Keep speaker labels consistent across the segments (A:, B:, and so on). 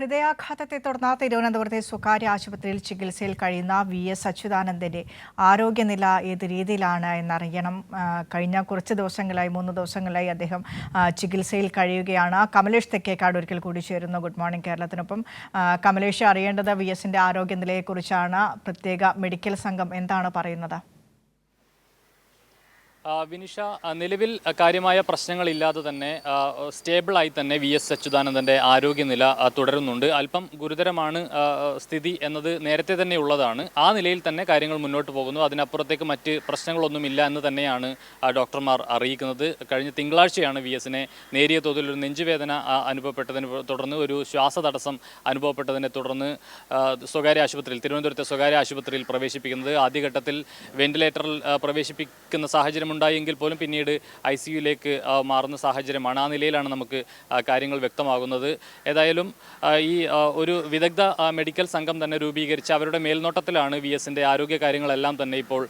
A: ഹൃദയാഘാതത്തെ തുടർന്ന് തിരുവനന്തപുരത്തെ സ്വകാര്യ ആശുപത്രിയിൽ ചികിത്സയിൽ കഴിയുന്ന വി.എസ്. അച്യുതാനന്ദന്റെ ആരോഗ്യനില ഏത് രീതിയിലാണ് എന്നറിയണം. കഴിഞ്ഞ കുറച്ച് ദിവസങ്ങളായി 3 ദിവസങ്ങളായി അദ്ദേഹം ചികിത്സയിൽ കഴിയുകയാണ്. കമലേഷ് തെക്കേക്കാട് ഒരിക്കൽ കൂടി ചേരുന്നു. Good morning കേരളത്തിനൊപ്പം. കമലേഷ്, അറിയേണ്ടത് വി.എസിന്റെ ആരോഗ്യനിലയെക്കുറിച്ചാണ്. പ്രത്യേക മെഡിക്കൽ സംഘം എന്താണ് പറയുന്നത്?
B: വിനിഷ, നിലവിൽ കാര്യമായ പ്രശ്നങ്ങളില്ലാതെ തന്നെ സ്റ്റേബിളായി തന്നെ വി.എസ്. അച്യുതാനന്ദൻ്റെ ആരോഗ്യനില തുടരുന്നുണ്ട്. അല്പം ഗുരുതരമാണ് സ്ഥിതി എന്നത് നേരത്തെ തന്നെ ഉള്ളതാണ്. ആ നിലയിൽ തന്നെ കാര്യങ്ങൾ മുന്നോട്ട് പോകുന്നു. അതിനപ്പുറത്തേക്ക് മറ്റ് പ്രശ്നങ്ങളൊന്നുമില്ല എന്ന് തന്നെയാണ് ഡോക്ടർമാർ അറിയിക്കുന്നത്. കഴിഞ്ഞ തിങ്കളാഴ്ചയാണ് വി.എസിനെ നേരിയ തോതിൽ ഒരു നെഞ്ചുവേദന അനുഭവപ്പെട്ടതിനെ തുടർന്ന്, ഒരു ശ്വാസതടസ്സം അനുഭവപ്പെട്ടതിനെ തുടർന്ന് സ്വകാര്യ ആശുപത്രിയിൽ, തിരുവനന്തപുരത്തെ സ്വകാര്യ ആശുപത്രിയിൽ പ്രവേശിപ്പിക്കുന്നത്. ആദ്യഘട്ടത്തിൽ വെന്റിലേറ്ററിൽ പ്രവേശിപ്പിക്കുന്ന സാഹചര്യം ഉണ്ടായെങ്കിൽ പോലും പിന്നീട് ICUയിലേക്ക് മാറുന്ന സാഹചര്യമാണ്. ആ നിലയിലാണ് നമുക്ക് കാര്യങ്ങൾ വ്യക്തമാകുന്നത്. ഏതായാലും ഈ ഒരു വിദഗ്ധ മെഡിക്കൽ സംഘം തന്നെ രൂപീകരിച്ച് അവരുടെ മേൽനോട്ടത്തിലാണ് വി.എസിൻ്റെ ആരോഗ്യ കാര്യങ്ങളെല്ലാം തന്നെ ഇപ്പോൾ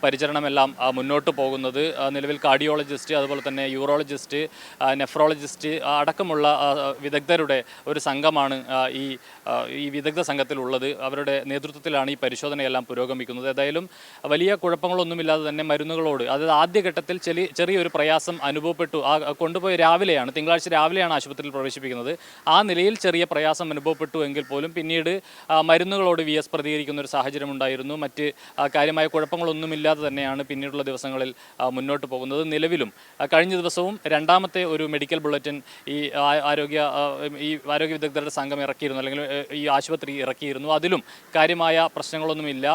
B: പരിചരണമെല്ലാം മുന്നോട്ട് പോകുന്നത്. നിലവിൽ കാർഡിയോളജിസ്റ്റ്, അതുപോലെ തന്നെ യൂറോളജിസ്റ്റ്, നെഫ്രോളജിസ്റ്റ് അടക്കമുള്ള വിദഗ്ധരുടെ ഒരു സംഘമാണ് ഈ വിദഗ്ധ സംഘത്തിലുള്ളത്. അവരുടെ നേതൃത്വത്തിലാണ് ഈ പരിശോധനയെല്ലാം പുരോഗമിക്കുന്നത്. ഏതായാലും വലിയ കുഴപ്പങ്ങളൊന്നുമില്ലാതെ തന്നെ മരുന്നുകളോട്, അതായത് ആദ്യഘട്ടത്തിൽ ചെറിയൊരു പ്രയാസം അനുഭവപ്പെട്ടു. കൊണ്ടുപോയ രാവിലെയാണ്, തിങ്കളാഴ്ച രാവിലെയാണ് ആശുപത്രിയിൽ പ്രവേശിപ്പിക്കുന്നത്. ആ നിലയിൽ ചെറിയ പ്രയാസം അനുഭവപ്പെട്ടു എങ്കിൽ പോലും പിന്നീട് മരുന്നുകളോട് വി.എസ്. പ്രതികരിക്കുന്ന ഒരു സാഹചര്യം ഉണ്ടായിരുന്നു. മറ്റ് കാര്യമായ കുഴപ്പങ്ങളൊന്നുമില്ലാതെ തന്നെയാണ് പിന്നീടുള്ള ദിവസങ്ങളിൽ മുന്നോട്ട് പോകുന്നത്. നിലവിലും കഴിഞ്ഞ ദിവസവും രണ്ടാമത്തെ ഒരു മെഡിക്കൽ ബുള്ളറ്റിൻ ഈ ആരോഗ്യ വിദഗ്ധരുടെ സംഘം ഇറക്കിയിരുന്നു, അല്ലെങ്കിൽ ഈ ആശുപത്രി ഇറക്കിയിരുന്നു. അതിലും കാര്യമായ പ്രശ്നങ്ങളൊന്നുമില്ല.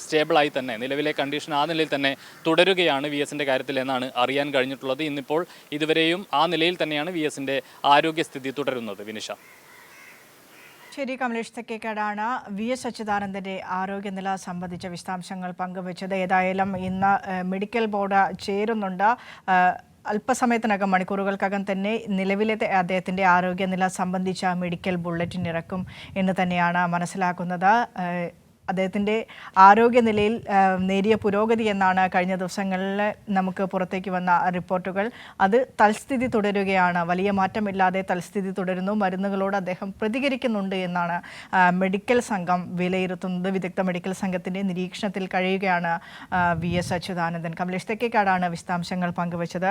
B: സ്റ്റേബിളായി തന്നെ നിലവിലെ കണ്ടീഷൻ ആ നിലയിൽ തന്നെ തുടരുകയാണ് വി.എസിൻ്റെ കാര്യത്തിൽ എന്നാണ് അറിയാൻ കഴിഞ്ഞിട്ടുള്ളത്. ഇന്നിപ്പോൾ ഇതുവരെയും ആ നിലയിൽ തന്നെയാണ് വി.എസിൻ്റെ ആരോഗ്യസ്ഥിതി തുടരുന്നത്. വിനിഷ.
A: ശരി, കമലേഷ് തെക്കേക്കാടാണ് വി.എസ്. അച്യുതാനന്ദന്റെ ആരോഗ്യനില സംബന്ധിച്ച വിശദാംശങ്ങൾ പങ്കുവച്ചത്. ഏതായാലും ഇന്ന് മെഡിക്കൽ ബോർഡ് ചേരുന്നുണ്ട്. അല്പസമയത്തിനകം, മണിക്കൂറുകൾക്കകം തന്നെ നിലവിലെ അദ്ദേഹത്തിൻ്റെ ആരോഗ്യനില സംബന്ധിച്ച മെഡിക്കൽ ബുള്ളറ്റിൻ ഇറക്കും എന്ന് തന്നെയാണ് മനസ്സിലാക്കുന്നത്. അദ്ദേഹത്തിൻ്റെ ആരോഗ്യനിലയിൽ നേരിയ പുരോഗതി എന്നാണ് കഴിഞ്ഞ ദിവസങ്ങളിൽ നമുക്ക് പുറത്തേക്ക് വന്ന റിപ്പോർട്ടുകൾ. അത് തൽസ്ഥിതി തുടരുകയാണ്, വലിയ മാറ്റമില്ലാതെ തൽസ്ഥിതി തുടരുന്നു. മരുന്നുകളോട് അദ്ദേഹം പ്രതികരിക്കുന്നുണ്ട് എന്നാണ് മെഡിക്കൽ സംഘം വിലയിരുത്തുന്നത്. വിദഗ്ധ മെഡിക്കൽ സംഘത്തിൻ്റെ നിരീക്ഷണത്തിൽ കഴിയുകയാണ് വി.എസ്. അച്യുതാനന്ദൻ. കമലേഷ് തെക്കേക്കാടാണ് വിശദാംശങ്ങൾ പങ്കുവച്ചത്.